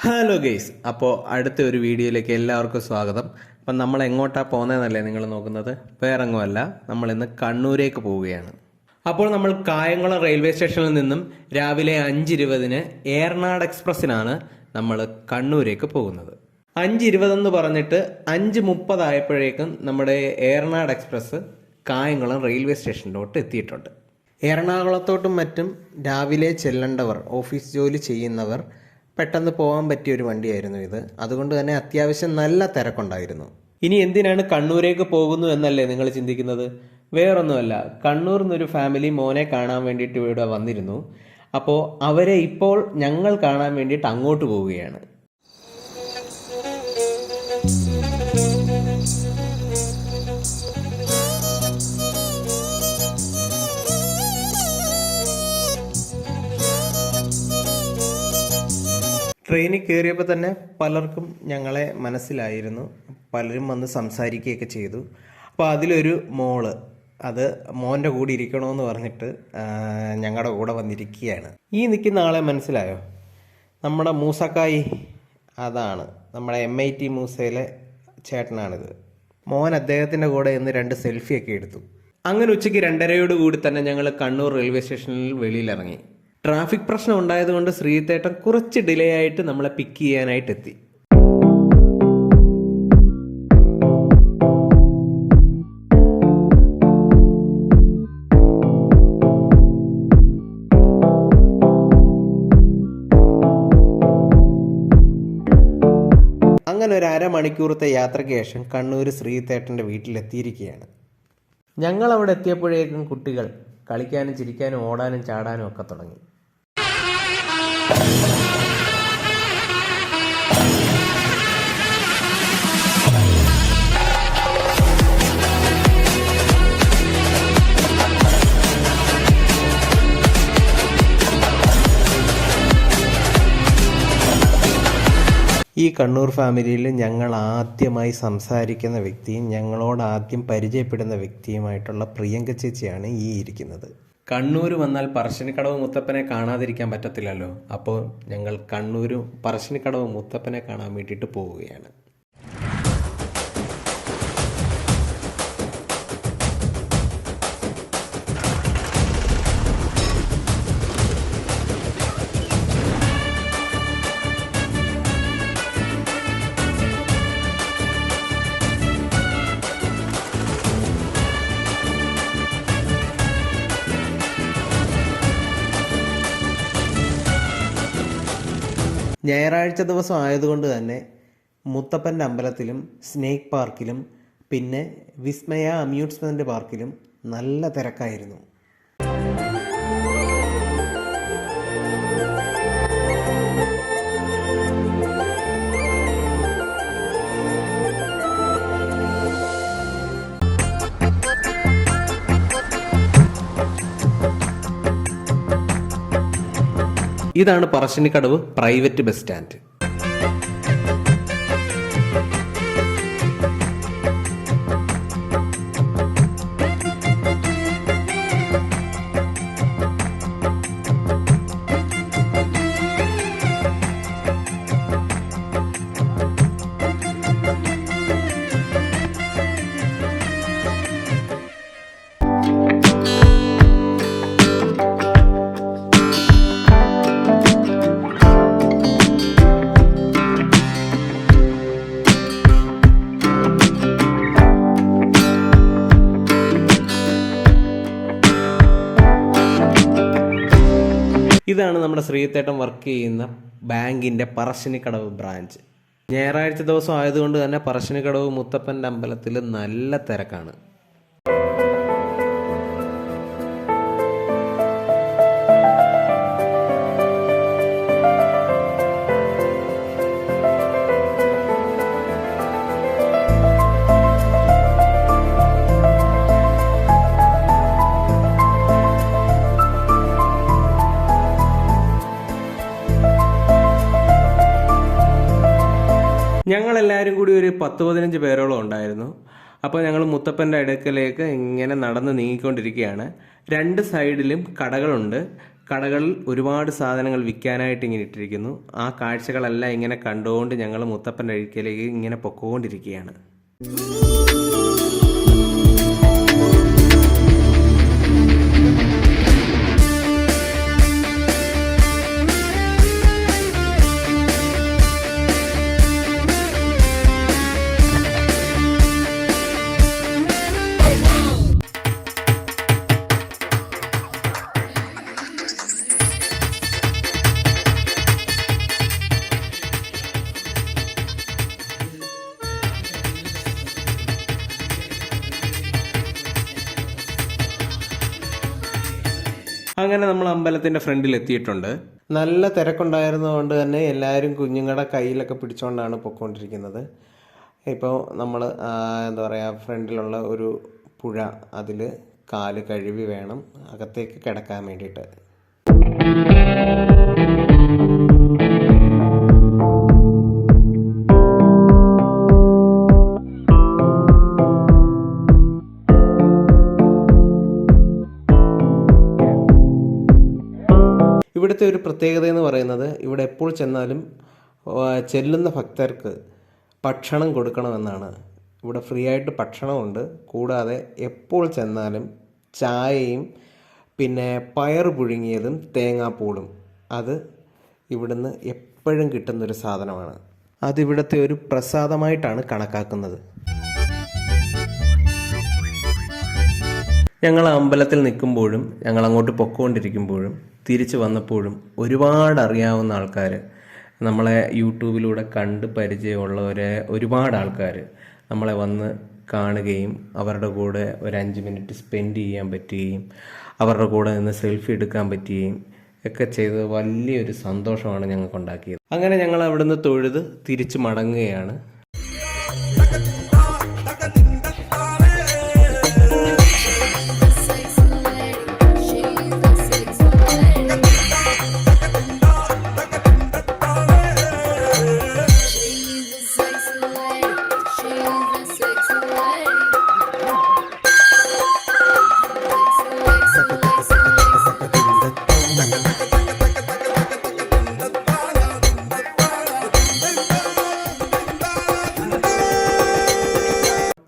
Hello guys, അപ്പോൾ അടുത്ത ഒരു വീഡിയോയിലേക്ക് എല്ലാവർക്കും സ്വാഗതം. അപ്പം നമ്മൾ എങ്ങോട്ടാണ് പോകുന്നതെന്നല്ലേ നിങ്ങൾ നോക്കുന്നത്? വേറെങ്ങുമല്ല, നമ്മൾ ഇന്ന് കണ്ണൂരേക്ക് പോവുകയാണ്. അപ്പോൾ നമ്മൾ കായംകുളം റെയിൽവേ സ്റ്റേഷനിൽ നിന്നും രാവിലെ 5:20 ഏറനാട് എക്സ്പ്രസ്സിനാണ് നമ്മൾ കണ്ണൂരേക്ക് പോകുന്നത്. 5:20 പറഞ്ഞിട്ട് 5:30 ആയപ്പോഴേക്കും നമ്മുടെ ഏറനാട് എക്സ്പ്രസ് കായംകുളം റെയിൽവേ സ്റ്റേഷനിലോട്ട് എത്തിയിട്ടുണ്ട്. എറണാകുളത്തോട്ടും മറ്റും രാവിലെ ചെല്ലേണ്ടവർ, ഓഫീസ് ജോലി ചെയ്യുന്നവർ പെട്ടെന്ന് പോകാൻ പറ്റിയ ഒരു വണ്ടിയായിരുന്നു ഇത്. അതുകൊണ്ട് തന്നെ അത്യാവശ്യം നല്ല തിരക്കുണ്ടായിരുന്നു. ഇനി എന്തിനാണ് കണ്ണൂരേക്ക് പോകുന്നു എന്നല്ലേ നിങ്ങൾ ചിന്തിക്കുന്നത്? വേറൊന്നുമല്ല, കണ്ണൂരിൽ നിന്നൊരു ഫാമിലി മോനെ കാണാൻ വേണ്ടിയിട്ട് ഇവിടെ വന്നിരുന്നു. അപ്പോൾ അവരെ ഇപ്പോൾ ഞങ്ങൾ കാണാൻ വേണ്ടിയിട്ട് അങ്ങോട്ട് പോവുകയാണ്. ട്രെയിനിൽ കയറിയപ്പോൾ തന്നെ പലർക്കും ഞങ്ങളെ മനസ്സിലായിരുന്നു. പലരും വന്ന് സംസാരിക്കുകയൊക്കെ ചെയ്തു. അപ്പോൾ അതിലൊരു മോള്, അത് മോൻ്റെ കൂടെ ഇരിക്കണമെന്ന് പറഞ്ഞിട്ട് ഞങ്ങളുടെ കൂടെ വന്നിരിക്കുകയാണ്. ഈ നിൽക്കുന്ന ആളെ മനസ്സിലായോ? നമ്മുടെ മൂസക്കായി, അതാണ് നമ്മുടെ MIT മൂസയിലെ ചേട്ടനാണിത്. മോൻ അദ്ദേഹത്തിൻ്റെ കൂടെ ഇന്ന് 2 സെൽഫിയൊക്കെ എടുത്തു. അങ്ങനെ ഉച്ചയ്ക്ക് 2:30 കൂടി തന്നെ ഞങ്ങൾ കണ്ണൂർ റെയിൽവേ സ്റ്റേഷനിൽ വെളിയിലിറങ്ങി. ട്രാഫിക് പ്രശ്നം ഉണ്ടായതുകൊണ്ട് ശ്രീതേട്ടൻ കുറച്ച് ഡിലേ ആയിട്ട് നമ്മളെ പിക്ക് ചെയ്യാനായിട്ട് എത്തി. അങ്ങനെ ഒരു അരമണിക്കൂറത്തെ യാത്രയ്ക്ക് ശേഷം കണ്ണൂർ ശ്രീതേട്ടൻ്റെ വീട്ടിലെത്തിയിരിക്കുകയാണ്. ഞങ്ങൾ അവിടെ എത്തിയപ്പോഴേക്കും കുട്ടികൾ കളിക്കാനും ചിരിക്കാനും ഓടാനും ചാടാനും ഒക്കെ തുടങ്ങി. ഈ കണ്ണൂർ ഫാമിലിയിൽ ഞങ്ങൾ ആദ്യമായി സംസാരിക്കുന്ന വ്യക്തിയും ഞങ്ങളോട് ആദ്യം പരിചയപ്പെടുന്ന വ്യക്തിയുമായിട്ടുള്ള പ്രിയങ്ക ചേച്ചിയാണ് ഈ ഇരിക്കുന്നത്. കണ്ണൂർ വന്നാൽ പറശ്ശിനിക്കടവ് മുത്തപ്പനെ കാണാതിരിക്കാൻ പറ്റത്തില്ലല്ലോ. അപ്പോൾ ഞങ്ങൾ കണ്ണൂർ പറശ്ശിനിക്കടവ് മുത്തപ്പനെ കാണാൻ വേണ്ടിയിട്ട് പോവുകയാണ്. ഞായറാഴ്ച ദിവസം ആയതുകൊണ്ട് തന്നെ മുത്തപ്പൻ്റെ അമ്പലത്തിലും സ്നേക്ക് പാർക്കിലും പിന്നെ വിസ്മയ അമ്യൂസ്മെൻറ്റ് പാർക്കിലും നല്ല തിരക്കായിരുന്നു. ഇതാണ് പറശ്ശിനിക്കടവ് പ്രൈവറ്റ് ബസ് സ്റ്റാൻഡ്. ഇതാണ് നമ്മുടെ ശ്രീതേട്ടൻ വർക്ക് ചെയ്യുന്ന ബാങ്കിൻ്റെ പറശ്ശിനിക്കടവ് ബ്രാഞ്ച്. ഞായറാഴ്ച ദിവസം ആയതുകൊണ്ട് തന്നെ പറശ്ശിനിക്കടവ് മുത്തപ്പൻ്റെ അമ്പലത്തിൽ നല്ല തിരക്കാണ്. ഞങ്ങളെല്ലാവരും കൂടി ഒരു 10-15 പേരോളം ഉണ്ടായിരുന്നു. അപ്പോൾ ഞങ്ങൾ മുത്തപ്പൻ്റെ അടുക്കലേക്ക് ഇങ്ങനെ നടന്ന് നീങ്ങിക്കൊണ്ടിരിക്കുകയാണ്. 2 സൈഡിലും കടകളുണ്ട്. കടകളിൽ ഒരുപാട് സാധനങ്ങൾ വിൽക്കാനായിട്ട് ഇങ്ങനെ ഇട്ടിരിക്കുന്നു. ആ കാഴ്ചകളെല്ലാം ഇങ്ങനെ കണ്ടുകൊണ്ട് ഞങ്ങൾ മുത്തപ്പൻ്റെ അഴിക്കലേക്ക് ഇങ്ങനെ പൊക്കോണ്ടിരിക്കുകയാണ്. അങ്ങനെ നമ്മൾ അമ്പലത്തിൻ്റെ ഫ്രണ്ടിൽ എത്തിയിട്ടുണ്ട്. നല്ല തിരക്കുണ്ടായിരുന്നതുകൊണ്ട് തന്നെ എല്ലാവരും കുഞ്ഞുങ്ങളുടെ കയ്യിലൊക്കെ പിടിച്ചുകൊണ്ടാണ് പൊയ്ക്കൊണ്ടിരിക്കുന്നത്. ഇപ്പോൾ നമ്മൾ എന്താ പറയുക, ഫ്രണ്ടിലുള്ള ഒരു പുഴ, അതിൽ കാല് കഴുകി വേണം അകത്തേക്ക് കിടക്കാൻ വേണ്ടിയിട്ട്. ഇവിടുത്തെ ഒരു പ്രത്യേകത എന്ന് പറയുന്നത്, ഇവിടെ എപ്പോൾ ചെന്നാലും ചെല്ലുന്ന ഭക്തർക്ക് ഭക്ഷണം കൊടുക്കണമെന്നാണ്. ഇവിടെ ഫ്രീ ആയിട്ട് ഭക്ഷണമുണ്ട്. കൂടാതെ എപ്പോൾ ചെന്നാലും ചായയും പിന്നെ പയർ പുഴുങ്ങിയതും തേങ്ങാപ്പൂളും അത് ഇവിടുന്ന് എപ്പോഴും കിട്ടുന്നൊരു സാധനമാണ്. അതിവിടുത്തെ ഒരു പ്രസാദമായിട്ടാണ് കണക്കാക്കുന്നത്. ഞങ്ങൾ അമ്പലത്തിൽ നിൽക്കുമ്പോഴും ഞങ്ങൾ അങ്ങോട്ട് പൊക്കോണ്ടിരിക്കുമ്പോഴും തിരിച്ചു വന്നപ്പോഴും ഒരുപാട് അറിയാവുന്ന ആൾക്കാർ, നമ്മളെ യൂട്യൂബിലൂടെ കണ്ട് പരിചയമുള്ളവരെ ഒരുപാട് ആൾക്കാർ നമ്മളെ വന്ന് കാണുകയും അവരുടെ കൂടെ ഒരു 5 മിനിറ്റ് സ്പെൻഡ് ചെയ്യാൻ പറ്റുകയും അവരുടെ കൂടെ നിന്ന് സെൽഫി എടുക്കാൻ പറ്റുകയും ഒക്കെ ചെയ്തത് വലിയൊരു സന്തോഷമാണ് ഞങ്ങൾക്കുണ്ടാക്കിയത്. അങ്ങനെ ഞങ്ങൾ അവിടുന്ന് തൊഴുത് തിരിച്ചു മടങ്ങുകയാണ്.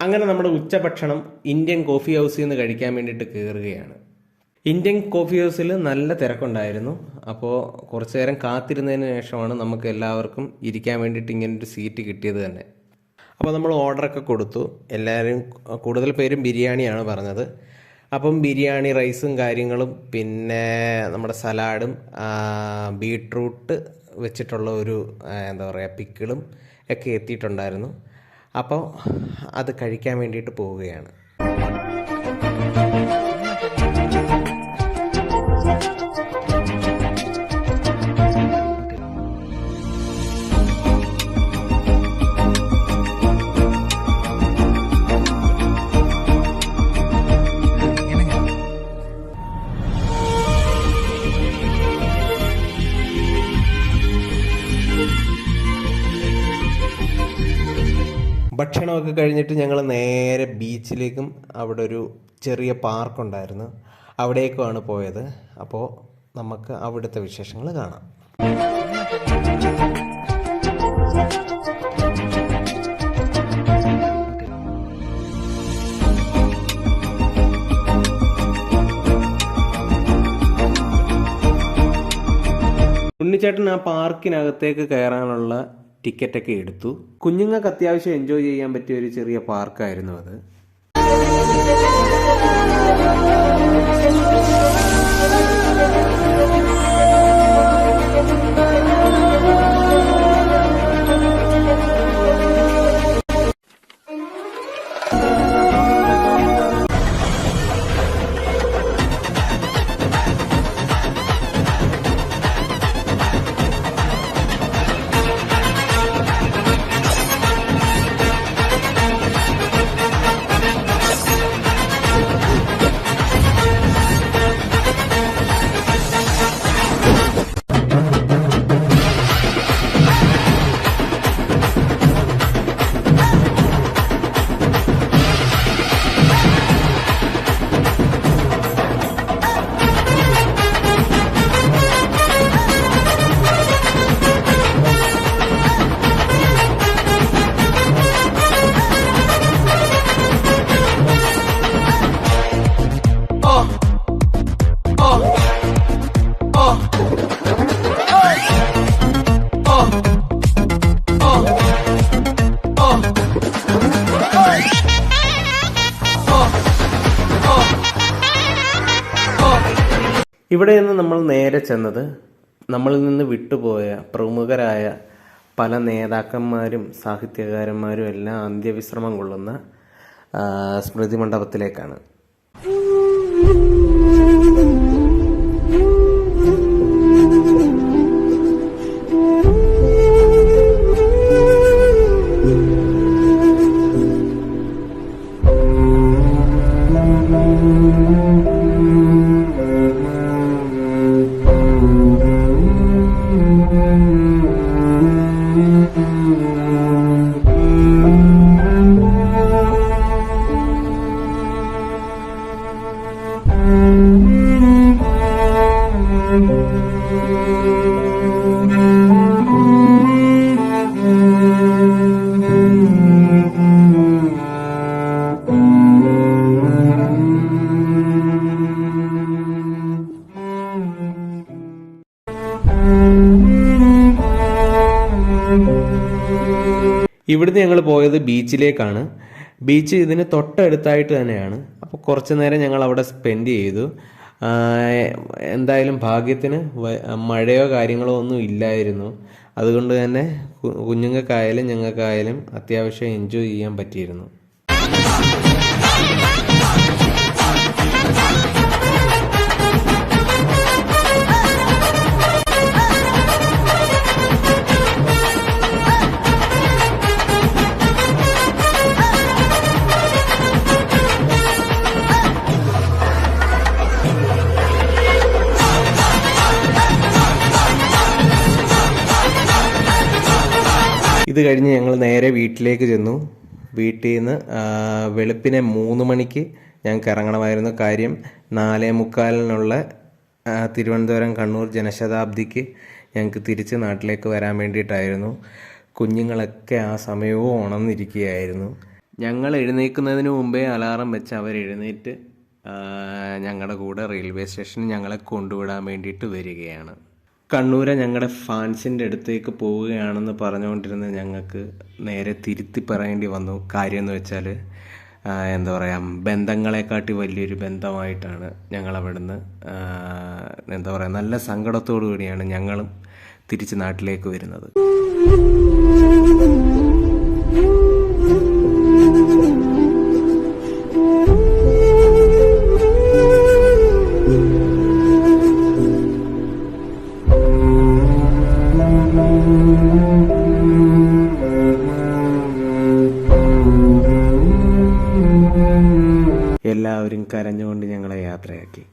അങ്ങനെ നമ്മുടെ ഉച്ചഭക്ഷണം ഇന്ത്യൻ കോഫി ഹൗസിൽ നിന്ന് കഴിക്കാൻ വേണ്ടിയിട്ട് കയറുകയാണ്. ഇന്ത്യൻ കോഫി ഹൗസിൽ നല്ല തിരക്കുണ്ടായിരുന്നു. അപ്പോൾ കുറച്ച് നേരം കാത്തിരുന്നതിന് ശേഷമാണ് നമുക്ക് എല്ലാവർക്കും ഇരിക്കാൻ വേണ്ടിയിട്ട് ഇങ്ങനൊരു സീറ്റ് കിട്ടിയത് തന്നെ. അപ്പോൾ നമ്മൾ ഓർഡറൊക്കെ കൊടുത്തു. എല്ലാവരും കൂടുതൽ പേരും ബിരിയാണിയാണ് പറഞ്ഞത്. അപ്പം ബിരിയാണി, റൈസും കാര്യങ്ങളും പിന്നെ നമ്മുടെ സലാഡും ബീട്രൂട്ട് വെച്ചിട്ടുള്ള ഒരു എന്താ പറയുക പിക്കിളും ഒക്കെ എത്തിയിട്ടുണ്ടായിരുന്നു. അപ്പോൾ അത് കഴിക്കാൻ വേണ്ടിയിട്ട് പോവുകയാണ്. ഭക്ഷണമൊക്കെ കഴിഞ്ഞിട്ട് ഞങ്ങൾ നേരെ ബീച്ചിലേക്കും അവിടെ ഒരു ചെറിയ പാർക്കുണ്ടായിരുന്നു അവിടേക്കുമാണ് പോയത്. അപ്പോൾ നമുക്ക് അവിടുത്തെ വിശേഷങ്ങൾ കാണാം. ഉണ്ണിച്ചേട്ടൻ ആ പാർക്കിനകത്തേക്ക് കയറാനുള്ള ടിക്കറ്റൊക്കെ എടുത്തു. കുഞ്ഞുങ്ങൾക്ക് അത്യാവശ്യം എൻജോയ് ചെയ്യാൻ പറ്റിയ ഒരു ചെറിയ പാർക്കായിരുന്നു അത്. ഇവിടെ നിന്ന് നമ്മൾ നേരെ ചെന്നത് നമ്മളിൽ നിന്ന് വിട്ടുപോയ പ്രമുഖരായ പല നേതാക്കന്മാരും സാഹിത്യകാരന്മാരും എല്ലാം അന്ത്യവിശ്രമം കൊള്ളുന്ന സ്മൃതി മണ്ഡപത്തിലേക്കാണ്. ഇവിടുന്ന് ഞങ്ങൾ പോയത് ബീച്ചിലേക്കാണ്. ബീച്ച് ഇതിന് തൊട്ടടുത്തായിട്ട് തന്നെയാണ്. അപ്പോൾ കുറച്ച് നേരം ഞങ്ങൾ അവിടെ സ്പെൻഡ് ചെയ്തു. എന്തായാലും ഭാഗ്യത്തിന് മഴയോ കാര്യങ്ങളോ ഒന്നും ഇല്ലായിരുന്നു. അതുകൊണ്ട് തന്നെ കുഞ്ഞുങ്ങൾക്കായാലും ഞങ്ങൾക്കായാലും അത്യാവശ്യം എൻജോയ് ചെയ്യാൻ പറ്റിയിരുന്നു. ഇത് കഴിഞ്ഞ് ഞങ്ങൾ നേരെ വീട്ടിലേക്ക് ചെന്നു. വീട്ടിൽ നിന്ന് വെളുപ്പിനെ 3 മണിക്ക് ഞങ്ങൾക്ക് ഇറങ്ങണമായിരുന്നു. കാര്യം 4:45 തിരുവനന്തപുരം കണ്ണൂർ ജനശതാബ്ദിക്ക് ഞങ്ങൾക്ക് തിരിച്ച് നാട്ടിലേക്ക് വരാൻ വേണ്ടിയിട്ടായിരുന്നു. കുഞ്ഞുങ്ങളൊക്കെ ആ സമയവും ഉണർന്നിരിക്കുകയായിരുന്നു. ഞങ്ങൾ എഴുന്നേൽക്കുന്നതിന് മുമ്പേ അലാറം വെച്ച് അവർ എഴുന്നേറ്റ് ഞങ്ങളുടെ കൂടെ റെയിൽവേ സ്റ്റേഷനിൽ ഞങ്ങളെ കൊണ്ടുവിടാൻ വേണ്ടിയിട്ട് വരികയാണ്. കണ്ണൂരെ ഞങ്ങളുടെ ഫാൻസിൻ്റെ അടുത്തേക്ക് പോവുകയാണെന്ന് പറഞ്ഞുകൊണ്ടിരുന്ന ഞങ്ങൾക്ക് നേരെ തിരുത്തി പറയേണ്ടി വന്നു. കാര്യം എന്ന് വെച്ചാൽ എന്താ പറയുക, ബന്ധങ്ങളെക്കാട്ടി വലിയൊരു ബന്ധമായിട്ടാണ് ഞങ്ങൾ അവിടുന്ന് എന്താ പറയുക നല്ല സങ്കടത്തോടു കൂടിയാണ് ഞങ്ങളും തിരിച്ച് നാട്ടിലേക്ക് വരുന്നത്. എല്ലാവരും കരഞ്ഞുകൊണ്ട് ഞങ്ങളെ യാത്രയാക്കി.